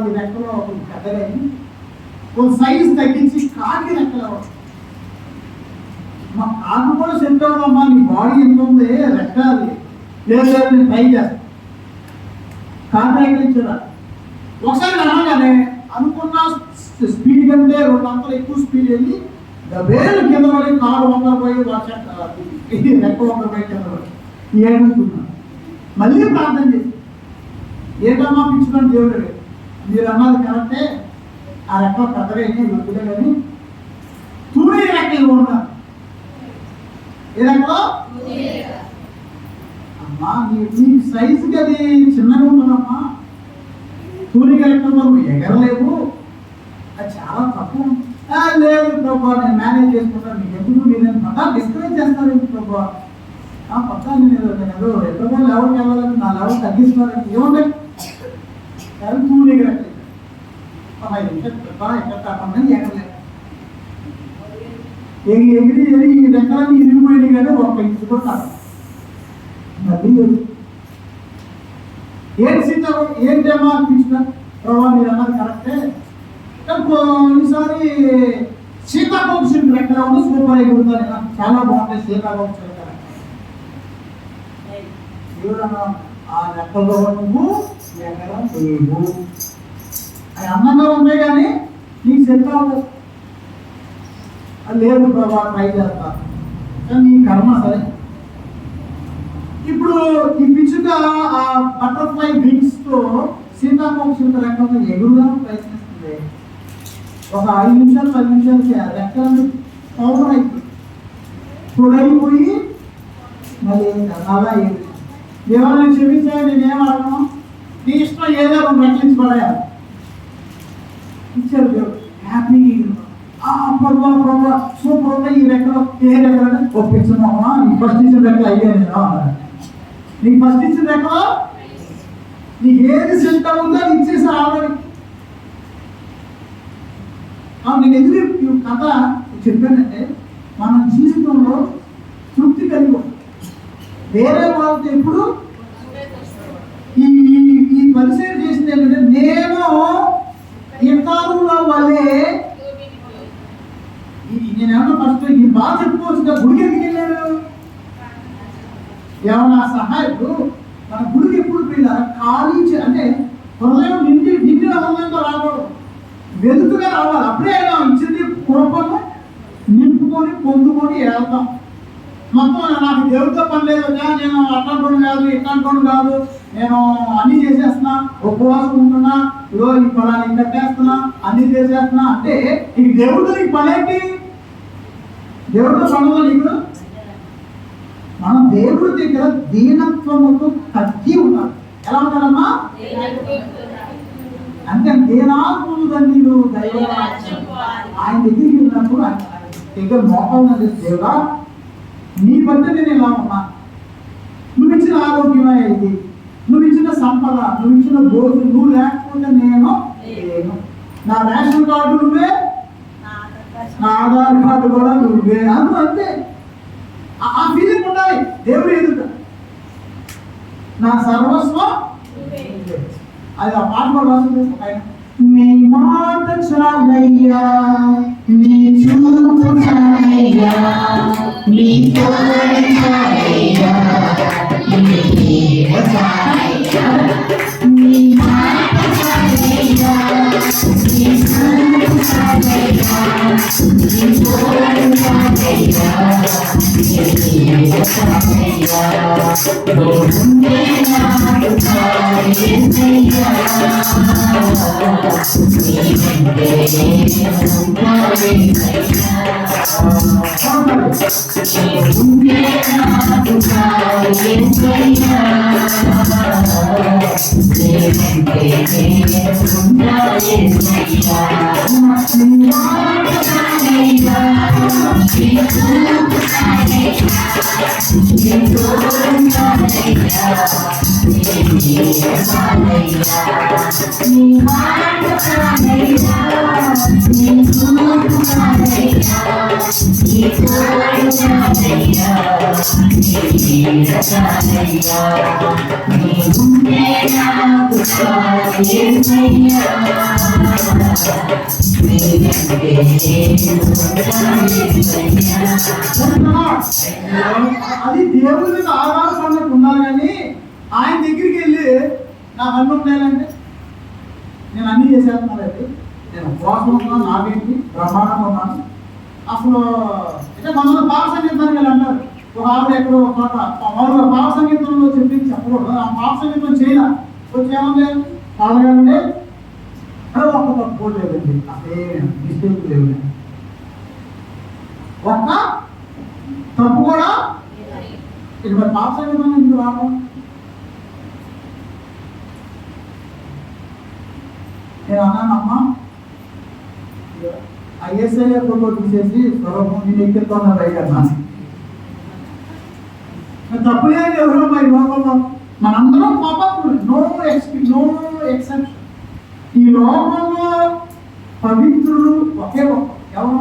ఈ రెక్కలో పెద్దగా ఒక సైజ్ తగ్గించి కాకి రెక్కలు, మా కాకు కూడా సెట్ అవ్వదమ్మా, నీ బాడీ ఎంత ఉంది, రెక్క అది లేదు నేను ట్రై చేస్తాను. కాకి రెక్కలు ఇచ్చారా? ఒకసారి అనగానే అనుకున్న స్పీడ్ కంటే 2 అంతలు ఎక్కువ స్పీడ్ వెళ్ళి వేలు కింద పడి, కాలు వందలు పోయి రెక్క వందలు పోయి కింద పడి ఏడుస్తున్నాను. మళ్ళీ ప్రార్థన చేసి, ఏంటమ్మా పిచ్చుకొని దేవుడు, మీరు అన్నది కరెక్టే, ఆ రెక్క పెద్దగా వద్దులే కానీ తూనే రెక్కలు ఉన్నారు. ఏ రెక్కలో? అమ్మా నీ సైజుకి అది చిన్నగా ఉంటుందమ్మా, తూనిక రెక్కలతో నువ్వు ఎగరలేవు, అది చాలా తక్కువ. లేదు ప్రభా నేను మేనేజ్ చేసుకుంటాను, మీకు ఎందుకు మీరు పక్కా డిస్కరేజ్ చేస్తారు ప్రభా, పక్కా నేను ఎక్కడో లెవెల్కి వెళ్ళాలని నా లెవెల్ తగ్గిస్తున్నాను ఏమంటే తూనిక రెక్కలు 5 నిమిషాలు ప్రభా ఎక్కడ కాకుండా ఎగరలేదు. ఎగిరి ఈ రెక్కలన్నీ ఇరిగిపోయినాయి కానీ 1 ఇంచు కూడా కాదు. మళ్ళీ ఏంటి సీత ఏంటమ్మా అనిపించిన ప్రభావ, మీరు అన్నది కరెక్టే, ఈసారి సీతాకోక్షుడికి రెక్కల ఉంది, సూపర్ ఎగురుతుంది, నాకు చాలా బాగుంటాయి సీతాకోక్షుడు రెక్కలు. ఆ రెక్కల్లో నువ్వు ఎగరం లేవు, అవి అందంగా ఉంటాయి కానీ నీకు సెట్ అవ్వదు. లేదు ప్రభావ ట్రై చేస్తా, కానీ నీ కర్మ సరే. ఇప్పుడు ఈ పిచ్చుక ఆ బటర్ఫ్లై వింగ్స్ తో సీతాకోక్షుడి రెక్కలతో ఎగురుగా ప్రయత్నిస్తుంది. ఒక 5 నిమిషాలు 10 నిమిషాలకి ఆ రెక్కలను పౌడర్ అయిపోయి పొడైపోయి మళ్ళీ అలా ఎవరైనా క్షమించాలి, నేనేం అడగను, నీ ఇష్టం ఏదో 2 రెక్కలు ఇచ్చి పడేయాలి. ఇచ్చారు దేవుడు హ్యాపీగా, ప్రభా సూపర్ ఉంటాయి ఈ రెక్కలు. ఏ రెక్కలు ఒప్పించమమ్మా, నీ ఫస్ట్ ఇచ్చిన రెక్కలు అయ్యా నేను అన్నాడు. నీకు ఫస్ట్ ఇచ్చిన రెక్కలు నీకు ఏది సెట్ అవుతుందో అది ఇచ్చేసి ఆల్రెడీ. నేను ఎందుకు కథ చెప్పానంటే మన జీవితంలో తృప్తి కలిగి వేరే వాళ్ళతో ఎప్పుడు ఈ పరిచయం చేసింది ఏంటంటే నేను ఇతరుల వల్లే నేనేమన్నా ఫస్ట్ ఈ బాగా చెప్పుకోవచ్చు. గుడికి ఎందుకు వెళ్ళాడు? ఏమన్నా సహాయకుడు మన గుడికి ఎప్పుడు వెళ్ళారా? ఖాళీ అంటే హృదయం నిండిన హృదయంతో రాకూడదు, వెలుతుగా రావాలి. అప్పుడే అయినా ఇచ్చింది కృపను నింపుకొని పొందుకొని వెళ్తాం. మొత్తం నాకు దేవుడితో పని లేదు, నేను అట్లాంటి కాదు ఇట్లాంటి కాదు, నేను అన్ని చేసేస్తున్నా, ఉపవాసం ఉంటున్నా, ఇదో ఈ పొలాన్ని కట్టేస్తున్నా, అన్ని చేసేస్తున్నా అంటే ఇక దేవుడితో నీకు పని ఏంటి? దేవుడితో పనులు నీకు. మనం దేవుడి దగ్గర దీనత్వముతో తగ్గి ఉండాలి. ఎలా ఉంటారమ్మా? అంటే దీనాత్ములు ధన్యులు దైవ ఆయన దగ్గరికి వెళ్ళినప్పుడు ఆయన దగ్గర మోకాలు దేవుడా నీ బట్టి నేను ఇలా ఉన్నా, నువ్వు ఇచ్చిన ఆరోగ్యమే ఇది, నువ్వు ఇచ్చిన సంపద, నువ్వు ఇచ్చిన భోజనం, నువ్వు లేకపోతే నేను లేను, నా రేషన్ కార్డు నువ్వే, నా ఆధార్ కార్డు కూడా నువ్వే అను. అంతే ఆ ఫీలింగ్ ఉండాలి దేవుడు ఎదుట. నా సర్వస్వం అది ఆ పాట కూడా రాసింది ఆయన. నీ మాట చాలయ్యా, నీ చూపు చాలయ్యా, నీ తోడు చాలయ్యా, నీ నీడ చాలయ్యా, నీ మాట చాలయ్యా, నీ చూపు చాలయ్యా, నీ తోడు చాలయ్యా, నీ నీడ చాలయ్యా, నువ్వుండే నాకు చాలయ్యా. అది దేవుడి మీద ఆధారపడినట్టు ఉండాలి. కానీ ఆయన దగ్గరికి వెళ్ళి నాకు అన్నీ ఉన్నాయంటే నేను అన్నీ చేసేస్తున్నానండి, నేను ఉపవాసం ఉన్నాను, నాకేంటి బ్రహ్మాండంగా ఉన్నాను. అసలు అంటే మనల్ని పాప సంగీతానికి వెళ్ళి అంటారు. ఒక ఆవిడ ఎక్కడో ఒక చోట మామూలుగా పాప సంగీతంలో చెప్పి చెప్పకూడదు. ఆ పాప సంగీతం చేయాల వచ్చి ఏమంటే పాడగానే ఒక్క తప్పు లేదండి, అసలే మిస్టేక్ లేదు, ఒక్క తప్పు కూడా ఇక మరి పాప సంగీతం ఎందుకు రావడం? నేను అన్నానమ్మా ఐఎస్ఐ ఫోటో తీసేసి స్వరూపం నేను ఎక్కిస్తున్నాను అయ్యా. తప్పు లేదు ఎవరో మరి లోకంలో మనందరం పాపం, నో ఎక్సెప్షన్. ఈ లోకంలో పవిత్రులు ఒకే ఒక్క ఎవరు?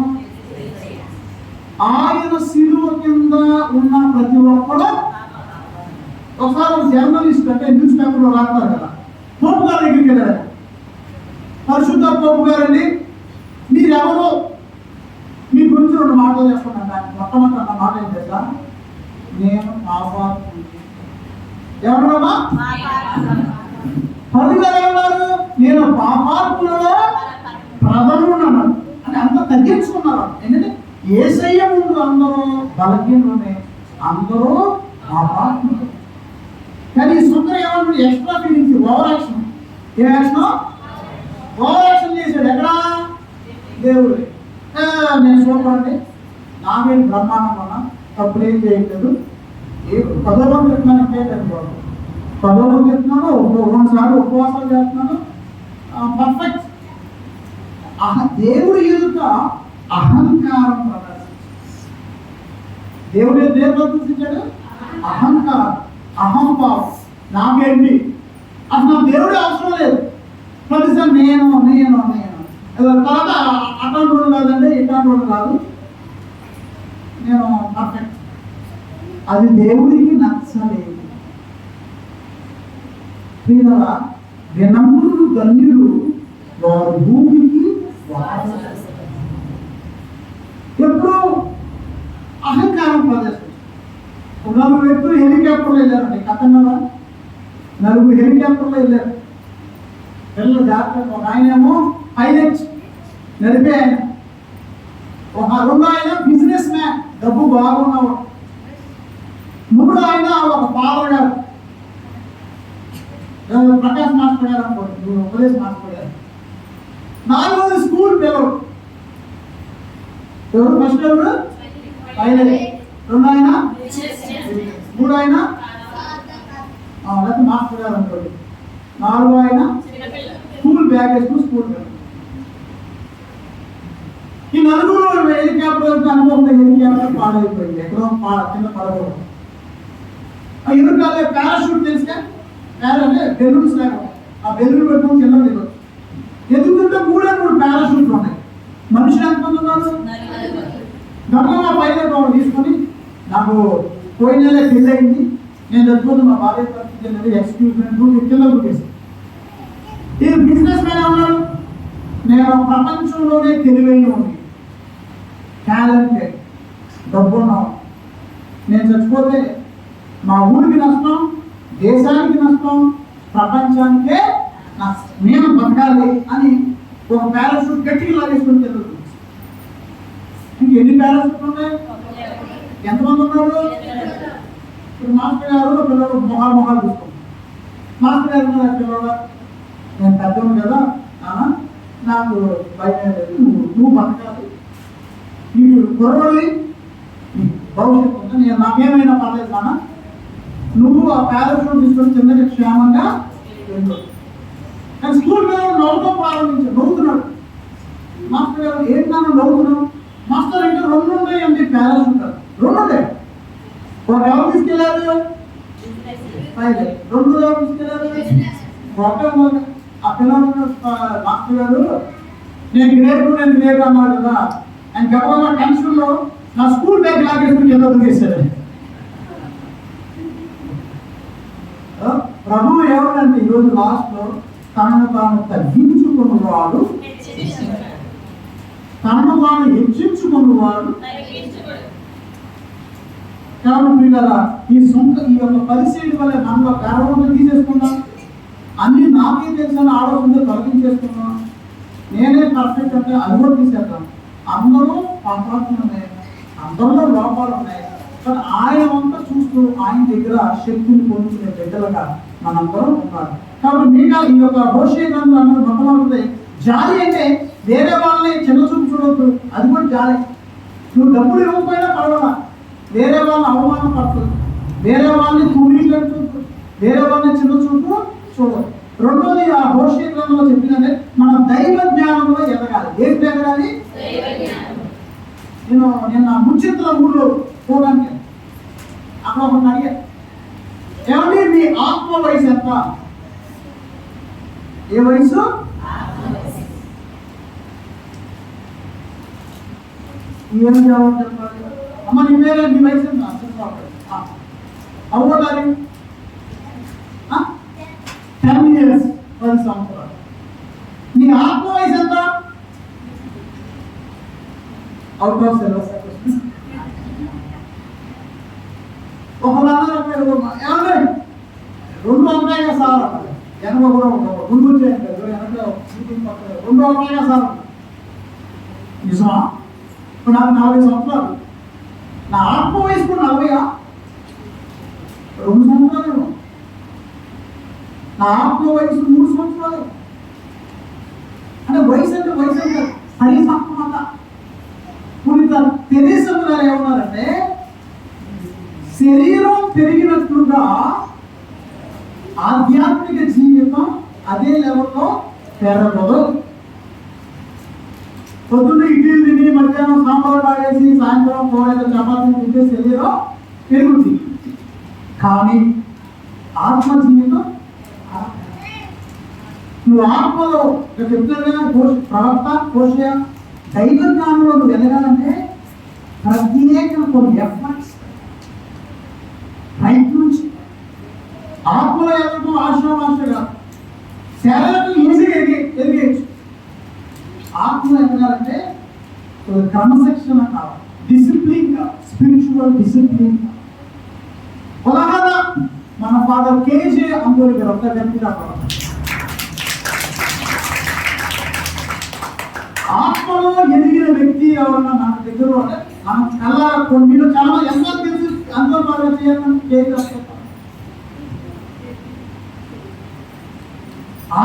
ఆయన శిలువ కింద ఉన్న ప్రతి ఒక్కడు. ఒకసారి జర్నలిస్ట్ అంటే న్యూస్ పేపర్లో రాస్తారు కదా, పోపు గారి దగ్గరికి వెళ్ళారు. పరిశుద్ధ పోపు గారండి మీరెవరు, మీ గురించి రెండు మాటలు చేస్తున్నాను. ఆయన మొట్టమొదటి అన్న మాట ఏం చేస్తా, నేను పాపాత్ముడిని. ఎవరమ్మా? పదుగారు ఏమన్నారు? నేను పాపాత్ములలో ప్రథమున్నాను అంటే అంత తగ్గించుకున్నారు. ఏంటంటే యేసయ్య ముందు అందరూ బలహీనులే, అందరూ పాపాత్ములు. కానీ ఈ సుందరం ఏమంటుంది? Extra feelings, over action. ఏ యాక్షన్? ఓవర్ యాక్షన్ చేశాడు. ఎక్కడా? దేవుడు. నేను చూడండి, నాకేం బ్రహ్మాండం వల్ల తప్పులేం చేయట్లేదు, పదోలో చెప్తున్నాను, పదోలో చెప్తున్నాను, 2 సార్లు ఉపవాసాలు చేస్తున్నాను, పర్ఫెక్ట్. దేవుడు ఎదుట అహంకారం ప్రదర్శించాడు. దేవుడు ఏం ప్రదర్శించాడు? అహంకారం, అహంభావం. నాకేంటి అసలు దేవుడే అవసరం లేదు. ప్రతిసారి నేను నేను నేను తర్వాత అటువంటి వాడు కాదండి, ఇట్లాంటి వాడు కాదు, నేను పర్ఫెక్ట్. అది దేవుడికి నచ్చలేదు. ప్రియులారా, వినమ్రులు ధన్యులు, వారు భూమికి ఎప్పుడు అహంకారం ప్రదర్శించారు. నలుగురు వ్యక్తులు హెలికాప్టర్లో వెళ్ళారండి, కథన్నదా? నలుగురు హెలికాప్టర్లో వెళ్ళారు. పిల్లలు జాగ్రత్త. ఒక ఆయనేమో పైలట్, నడిపే ఆయన. ఒక రెండో ఆయన బిజినెస్ మ్యాన్, డబ్బు బాగున్నవాడు. మూడో ఆయన ఒక ఫాదర్ గారు, ప్రకాష్ మాస్టర్ గారు అనుకోండి, ఉపదేశ్ మాస్టర్ గారు. నాలుగోది స్కూల్ పిల్లలు. ఎవరు? ఫస్ట్ ఎవరు? పైలట్. రెండో ఆయన, మూడో ఆయన లేకపోతే మాస్టర్ గారు అనుకోండి. నాలుగో ఆయన స్కూల్ బ్యాగ్ వేసుకుని స్కూల్ పిల్లలు. ఈ నలుగురు హెలికాప్టర్ అనుభవం, హెలికాప్టర్ పాడైపోయింది, ఎక్కడో కింద పడకూడదు. ఎదురుకాలే పారాషూట్ తెలిసే, అంటే బెలూన్స్ లేకుండా ఆ బెలూన్ పెట్టుకుని కింద దిగొచ్చు. ఎదుగుతుంటే మూడు పారాషూట్లు ఉన్నాయి. మనుషులు ఎంతమంది ఉన్నారు? గతంలో పైలట్ ఒకటి తీసుకొని, నాకు పోయిన నెల పెళ్ళి అయింది, నేను చచ్చిపోతే మా భార్య పరిస్థితి అనేది ఎక్స్క్యూజ్ కింద దూకేసి. ఈ బిజినెస్ మ్యాన్ ఉన్నాడు, నేను ప్రపంచంలోనే తెలివైన ఉంది, టాలెంటెడ్, డబ్బు ఉన్నాను. నేను చచ్చిపోతే మా ఊరికి నష్టం, దేశానికి నష్టం, ప్రపంచానికే నష్టం, నేను బతకాలి అని ఒక పారాషూట్ గట్టిగా లాగేసుకుని తెలుగు. ఇంక ఎన్ని పారాషూట్లు ఉన్నాయి? ఎంతమంది ఉన్నారు? ఇప్పుడు మాస్టర్ గారు పిల్లలు మొహాలు చూసుకుంటారు. మాస్టర్ గారు ఉన్నారు, పిల్లలు నేను పెద్దవాడు కదా, నాకు నువ్వు బతకాలి, నీకు కురవడి భవిష్యత్తు ఉంది, నేను నాకేమైనా పర్లేదు నాన్న, నువ్వు ఆ పారాషూట్ తీసుకొని కిందకి క్షేమంగా వెళ్ళు. కానీ స్కూల్ పిల్లలు నవ్వుతో ప్రారంభించారు, నవ్వుతున్నాడు. మాస్టర్ గారు ఏంటన్నా నవ్వుతున్నావు? మాస్టర్ ఇంకా రెండు ఉన్నాయండి పారాషూట్, రెండు ఉన్నాయి. ఒక ఎవరు తీసుకెళ్ళారు? రెండు ఎవరు తీసుకెళ్ళారు? ఒక ఆ పిల్లలు మాస్టర్ గారు నేను గ్రేట్ అన్నాడు కదా, ఆయన గర్వంగా టెన్షన్లో నా స్కూల్ బ్యాగ్ లాగేసుకుని కింద దూకేశాడు. ప్రభువు ఎవరంటే ఈరోజు లాస్ట్లో తనను తాను తగ్గించుకున్నవాడు, తనను తాను హెచ్చించుకున్నవాడు. కాబట్టి కదా ఈ యొక్క పరిస్థితి వల్ల మనలో గర్వంగా తీసేసుకున్నాం, అన్ని నాకే తెలిసిన ఆలోచనతో తొలగించేసుకున్నాం, నేనే పర్ఫెక్ట్ అంటే అది కూడా తీసేద్దాం. అందరూ పాపాత్ములే, అందరిలో లోపాలు ఉన్నాయి, కానీ ఆయన అంతా చూస్తూ ఆయన దగ్గర శక్తిని పొందుకునే బిడ్డలుగా మనందరం ఉన్నారు. కాబట్టి మీగా ఈ యొక్క హోషే గ్రంథాలను మొట్టమొదటి జాలి అంటే వేరే వాళ్ళని చిన్న చూపు చూడొద్దు, అది కూడా జాలి. నువ్వు డబ్బులు ఇవ్వకపోయినా పర్వాలా, వేరే వాళ్ళని అవమానం పడుతుంది, వేరే వాళ్ళని తుమ్మినట్టు, వేరే వాళ్ళని చిన్న చూపు చూడదు. రెండోది ఆ హోషే గ్రంథంలో చెప్పిందంటే మనం దైవ జ్ఞానంలో ఎదగాలి. ఏం ఎదగాలి? నేను నిన్న ముచ్చింతల ఊళ్ళో పోవడానికి అక్కడ ఒకటి అడిగా, ఏమండి మీ ఆత్మ వయసు ఎంత? ఏ వయసు? ఏం జవాబు చెప్పాలి? అమ్మ నీ పేరు, నీ వయసు ఎంత? అవ్వడాలి 10 years, 10 సంవత్సరాలు. నీ ఆత్మ వయసు ఎంత? Out of syllabus. ఒకళ్ళు అన్నారు ఏమంటే 2 ఉంటాయిగా సార్, వెనక కూడా ఉంటావు, ముందు చేయండి వెనక 2 ఉంటాయిగా సార్. నిజమా? ఇప్పుడు నాకు 40 సంవత్సరాలు, నా ఆత్మ వయసు కూడా 40, 2 సంవత్సరాలు. నా ఆత్మ వయసు 3 సంవత్సరాలు. అంటే వయసు అంటే పరిసంపద. పునీత తెరేసా గారు ఏమన్నారంటే శరీరం పెరిగినట్లుగా ఆధ్యాత్మిక జీవితం అదే లెవెల్లో పెరగదు. పొద్దున్న ఇడ్లీలు తిని మధ్యాహ్నం సాంబార్ పాడేసి సాయంత్రం పోలేక చపాతీలు తింటే శరీరం పెరుగుతుంది, కానీ ఆత్మ జీవితం నువ్వు ఆత్మలో చెప్తున్నా ప్రవక్త కోషయ దైవ జ్ఞానంలో నువ్వు ఎదగాలంటే ప్రత్యేక కొన్ని ఎఫర్ట్స్ ప్రయత్నించి ఆత్మలో ఎదగడం ఆశామాష కాదు. శరీరకు ఈజీగా ఎదిగేయచ్చు. ఆత్మలో ఎదగాలంటే క్రమశిక్షణ కావాలి, డిసిప్లిన్ కావాలి, స్పిరిచువల్ డిసిప్లిన్ కావాలి. ఉదాహరణ మన ఫాదర్ కేజే అంబోరి గారు ఒక వ్యక్తిగా ఆత్మలో ఎదిగిన వ్యక్తి ఎవరన్నా మన దగ్గర అంటే మనం కళ్ళ కొన్ని చాలా ఎంత తెలిసి అందరూ బాగా చేయాలని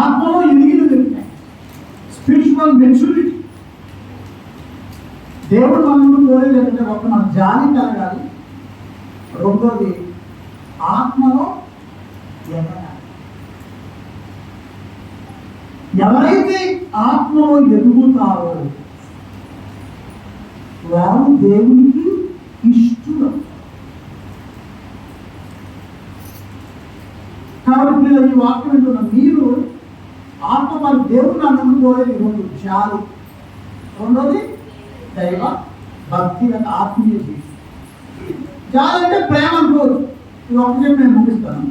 ఆత్మలో ఎదిగిన వ్యక్తి స్పిరిచువల్ మెచ్యూరిటీ. దేవుడు మనల్ని కోరేది ఏంటంటే ఒక మన జాలి కలగాలి, రెండోది ఆత్మలో ఎదగాలి. ఎవరైతే ఆత్మలో ఎదుగుతారో వారు దేవునికి ఇష్టలు. కాబట్టి ఈ వాక్యం వింటున్న మీరు ఆత్మ మరి దేవుడు నన్ను కోరేది రెండు జాలి, రెండోది దైవ భక్తి అంటే ఆత్మీయ జీవితం. జాలి అంటే ప్రేమ అనుకోరు. ఇది ఒకటి నేను ముగిస్తాను.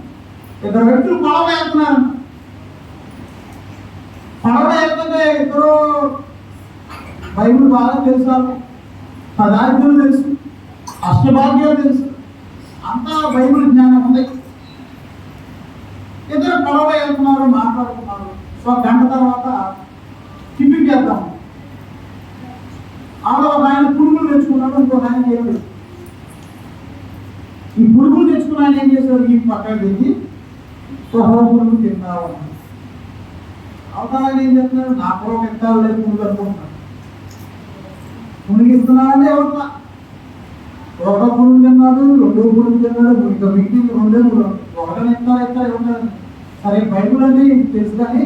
ఇద్దరు వ్యక్తులు పడవ వెళ్తున్నారు. పడవ వెళ్తుంటే ఇద్దరు బైబిల్ బాగా తెలుసు, పదార్థులు తెలుసు, అష్టభాగ్యాలు తెలుసు, అంతా బైబిల్ జ్ఞానం ఉంది. ఇద్దరు పడవ వెళ్తున్నారు, మాట్లాడుతున్నారు. సో గంట తర్వాత టిఫిన్ చేద్దాం. ఆవిడ ఒక ఆయన పురుగులు తెచ్చుకున్నాడు, ఇంకొక ఆయన ఏమి. ఈ పురుగులు తెచ్చుకున్న ఆయన ఏం చేశాడు, ఈ పక్కన పెట్టి పురుగులు తిన్నావు అన్నాడు. అవతారాలు ఏం చెప్తున్నాడు, నా కూడా ఒక ఎత్తాలు లేదు పురుగు అనుకుంటున్నాడు. మునిగిస్తున్నాడంటే ఎవరు ఒక పురుగు తిన్నాడు, రెండో పురుగు తిన్నాడు, ఇంకా మిగిలిన రెండే మూడు ఒకటని ఎత్తాలు ఎవరు. సరే బైబిల్ అంటే తెలుసు కానీ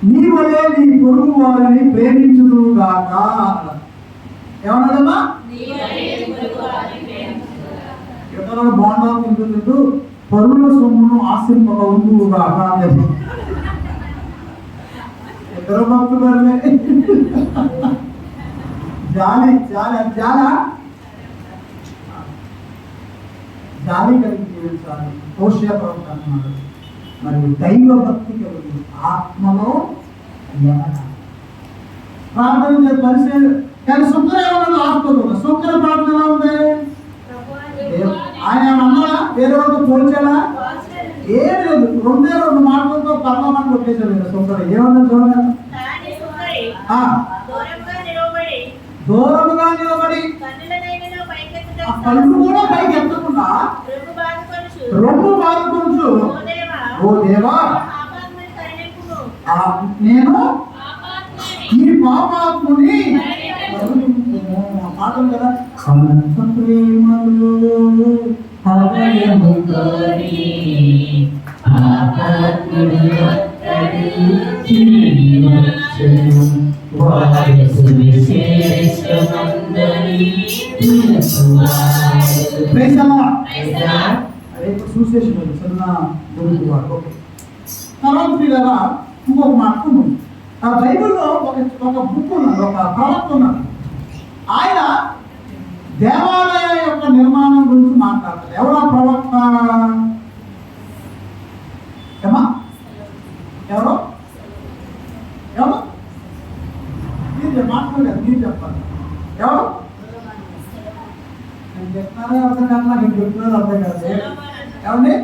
నీ వలే నీ పొరుగు వారిని ప్రేమించును గాక అన్నాడు. ఏమన్నాడమ్మా, ఇతరులు బాండాలు తింటుంటూ పరువుల సొమ్మును ఆశింపక ఉండు గాక అని ఇద్దరు భక్తులే. జాలి జాలి చాలా జాలి కలిగి జీవించాలి. హోషేయ ప్రవక్త అన్నాడు. మరి దైవ భక్తి కలిగి ఆత్మలో ప్రార్థన పరిచయం. కానీ శుక్ర ఏమన్నా ఆత్మలో శుక్ర ప్రార్థన ఎలా ఉంది? ఆయన అన్నాడా, వేరే వాళ్ళతో పోల్చాడా? ఏం లేదు, రెండే రెండు మాటలతో పర్లమెంట్ వచ్చేసాడు. శుక్ర ఏమన్నా చూడండి, దూరంగా నిలబడి కళ్ళు కూడా పైకి ఎత్తకుండా రొమ్ము బాధపడుచు, ఓ దేవా నేను ఈ పాపాత్ముని పాఠం కదా, అనంత ప్రేమలో ఇంకొక మాట ఉంది. ఆ బైబిల్లో ఒక బుక్ ఉన్నది, ఒక ప్రవక్త ఉన్నది. ఆయన దేవాలయ యొక్క నిర్మాణం గురించి మాట్లాడతారు. ఎవరో ప్రవక్త ఏమా ఎవరో ఎవరు మీరు మాట్లాడలేదు, మీరు చెప్పాలి. ఎవరు నేను చెప్తానే అర్థం కాదు, నాకు ఇంక చెప్తున్నది అర్థం కాదు. ఎవరిని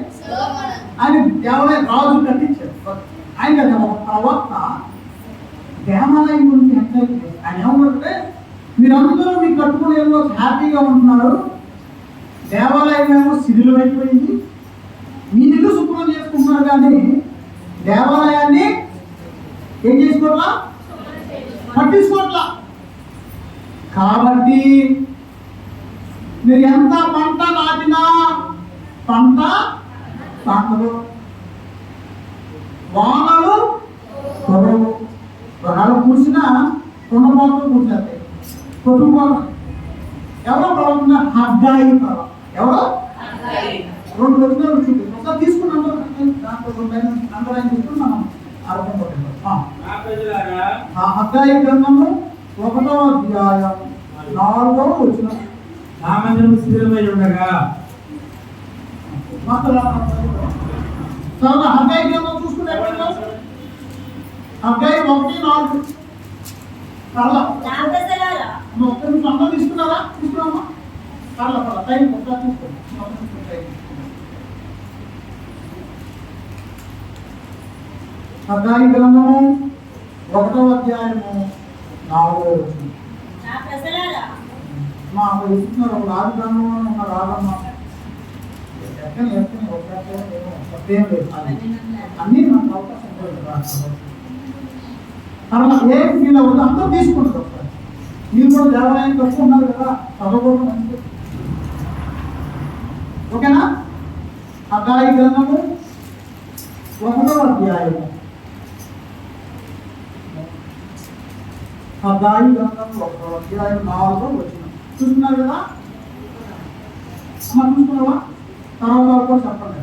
ఆయన ఎవరైనా రాజు కట్టించారు. ఆయన కదా ఒక ప్రవక్త దేవాలయం గురించి ఎంకరేజ్ చేస్తారు. ఆయన ఏమంటే మీరందరూ మీ కట్టుకునేలో హ్యాపీగా ఉంటున్నారు, దేవాలయం ఏమో శిథిలం అయిపోయింది, మీ ఇల్లు శుభ్రం చేసుకుంటున్నారు, కానీ దేవాలయాన్ని ఏం చేసుకోవట్లా, పట్టించుకోవట్లా. కాబట్టి మీరు ఎంత పంట నాటినా పంట పంటలు, వానలు పొడవు, వానలు కూర్చున్నా కుండపోతలు కూర్చుంటాయి, కొట్టుకోవాలి. ఎవరో బాగుంటున్న హగ్గాయి కావాలి. ఎవరో రెండు వచ్చిన ఒకసారి తీసుకున్నాం, దాంట్లో అందరూ ఆయన తీసుకుని మనం అర్థం హగ్గయి గ్రంథము 1వ అధ్యాయం 4వ వచనం. నా మందిరము శిథిలమై ఉండగా తర్వాత హగ్గయి గ్రంథం చూసుకుంటే హగ్గయి 1:4. పర్లా ఒక్క నిమిషం అందరూ తీసుకున్నారా? తీసుకున్నామా? పర్లా టైం ఒకసారి తీసుకోండి. హగ్గయి గ్రంథము 1వ అధ్యాయము 4వ వచనం. మా ఇస్తున్నారు ఒక రాజు గ్రంథంలో ఉన్న రాజమ్మ ఎక్కని అన్నీ మనకు అవకాశం తర్వాత ఏం ఫీల్ అవ్వదు, అందరూ తీసుకుంటారు ఒకసారి. మీరు కూడా దేవాలయానికి వస్తూ ఉన్నారు కదా, చదవడం మంచిది. ఓకేనా? హగ్గయి గ్రంథము 1వ అధ్యాయము. హగ్గయి గ్రంథము 1వ అధ్యాయం 4వ వచనం. చూస్తున్నారు కదా? చూసుకున్నావా? తర్వాత కూడా చెప్పండి.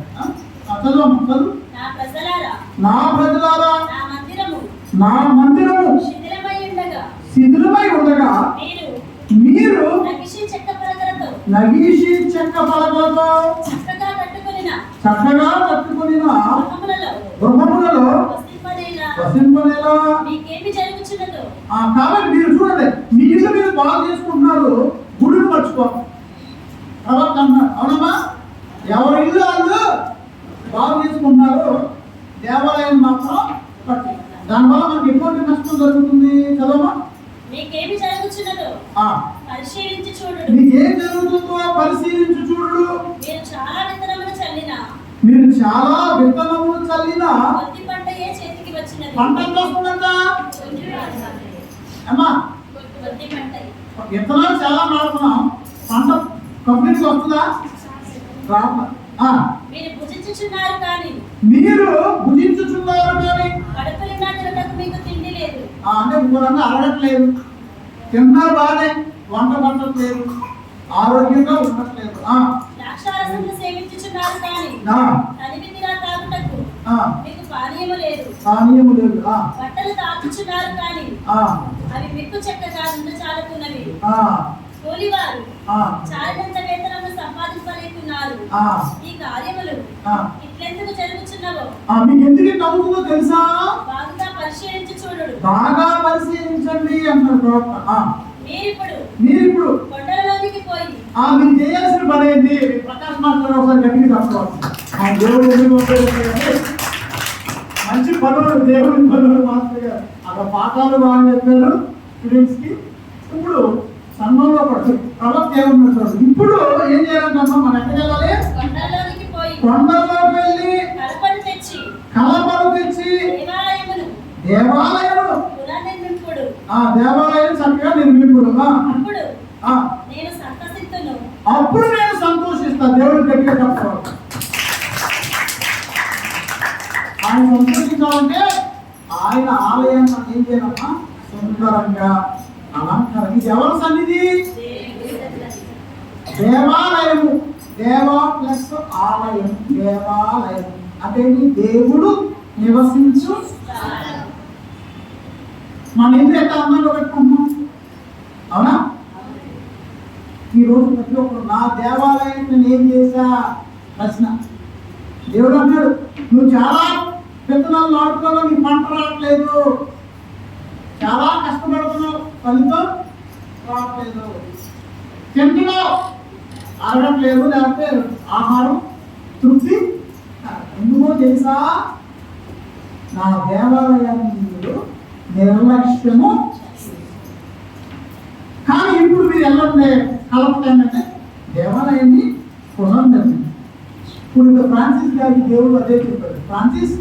చదువు చదువు. నా ప్రజలారా నా మందిరము శిథిలమై ఉండగా మీరు నగిషీ చెక్క పలకలతో చక్కగా కట్టుకొనిన గృహములలో వసింపనేలా. కాబట్టి మీరు చూడండి, మీ ఇల్లు మీరు బాగు చేసుకుంటున్నారు, గుడిని మర్చిపో కాబట్టి అన్నారు. అవునమ్మా? ఎవరి ఇల్లు వాళ్ళు బాగు చేసుకుంటున్నారు, దేవాలయం మాత్రం పట్టి. దానివల్ల మనకి ఎటువంటి నష్టం జరుగుతుంది? చదవమా? మీకేమి జరుగుతున్నదో పరిశీలించి చూడు. మీకేం జరుగుతుందో పరిశీలించి చూడు. మీరు చాలా విత్తనములు చల్లినా కొద్ది పంట ఏ చేతికి వచ్చినది? పంట ఎంత వస్తుందంట అమ్మా? కొద్ది పంట. విత్తనాలు చాలా నాటుతున్నాం, పంట కంప్లీట్గా వస్తుందా? మీరు భుజించుచున్నారు కానీ కడుపు నిండా తినటకు మీకు తిండి లేదు. అంటే ఊరంతా అరగట్లేదు, తిన్నారు బాగానే, వంట పట్టట్లేదు, ఆరోగ్యంగా ఉండట్లేదు. ద్రాక్షారసమును సేవించుచున్నారు కానీ తనివిగా తాగుటకు మీకు పానీయము లేదు. బట్టలు తాకుచున్నారు కానీ అవి మీకు చక్కగా చాలుతున్నవి. కూలివారు చాలినంత వేతనము సంపాదించలేకున్నారు. ఈ కార్యములు ఇట్లెందుకు జరుగుచున్నవో మీకు ఎందుకు నవ్వుతుందో తెలుసా? బాగా పరిశీలించి చూడు. బాగా పరిశీలించండి అంటారు. మీరిప్పుడు కొండలలోనికి పోయి మీరు చేయాల్సిన పని ఏంటి? ప్రకాశ్ మాస్టర్ ఒకసారి గట్టిగా చెప్పవచ్చు. మంచి పనులు, దేవుడి పనులు మాస్టర్ గారు అక్కడ పాఠాలు బాగా చెప్పారు స్టూడెంట్స్ కి. ఇప్పుడు సన్నంలో పడుతుంది ప్రవక్త ఏమన్నారు? ఇప్పుడు ఏం చేయాలంటమ్మా? మనం ఎక్కడికి వెళ్ళాలి? కొండల్లోకి వెళ్ళి కలపలు తెచ్చి దేవాలయము చక్కగా నిర్మింపుడు. అప్పుడు నేను సంతోషిస్తాను. దేవుడు గట్టిగా చెప్తాను. ఆయన సంతోషించాలంటే ఆయన ఆలయాన్ని ఏం చేయాలమ్మా? సుందరంగా అలంకారం. ఇది ఎవరి సన్నిధి? దేవాలయము. దేవా ప్లస్ ఆలయం. దేవాలయం అంటే దేవుడు నివసించు. మన ఇంట్లో ఎట్లా అందంగా పెట్టుకుంటున్నాం? అవునా? ఈరోజు ప్రతి ఒక్కరు నా దేవాలయం నేను ఏం చేశా ప్రశ్న. దేవుడు అన్నాడు, నువ్వు చాలా విత్తనాలు నాటుకోవాలి, నీ పంట రావట్లేదు, చాలా కష్టపడుతున్నావు, ఫలితం రావట్లేదు, తింటున్నావు అరగట్లేదు, లేకపోతే ఆహారం తృప్తి. ఎందుకో తెలుసా? నా దేవాలయాన్ని నిర్లక్ష్యము. కానీ ఇప్పుడు మీరు వెళ్ళండి కలపండి ఏంటంటే దేవాలయాన్ని పునర్నిర్మించండి. ఇప్పుడు ఫ్రాన్సిస్ గారికి దేవుడు అదే చెప్పాడు, ఫ్రాన్సిస్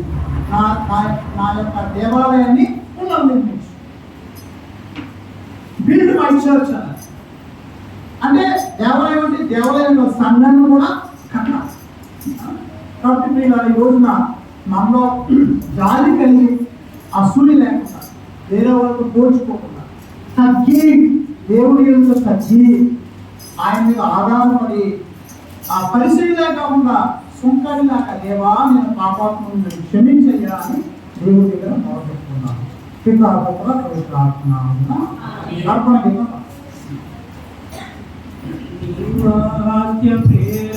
నా యొక్క దేవాలయాన్ని పునర్నిర్మించు, బిల్డ్ మై చర్చ్ అన్నారు. అంటే దేవాలయం అంటే దేవాలయంలో సంఘాన్ని కూడా కట్టాలి. కాబట్టి మీరు ఈ రోజున మనలో జాలి కలిగి అసూలి లేకుండా వేరే వాళ్ళకు పోల్చుకోకుండా తగ్గి దేవుడి యొక్క తగ్గి ఆయన మీద ఆధారపడి ఆ పరిశీలే కాకుండా సుంకడిలాగా దేవా నేను పాపాత్మను క్షమించయ్యా అని దేవుడి దగ్గర మొదలుపెట్టుకున్నాను. పితా పుత్ర పవిత్రాత్మ నామమున అర్పణ గీతం. వాక్య ప్రేమ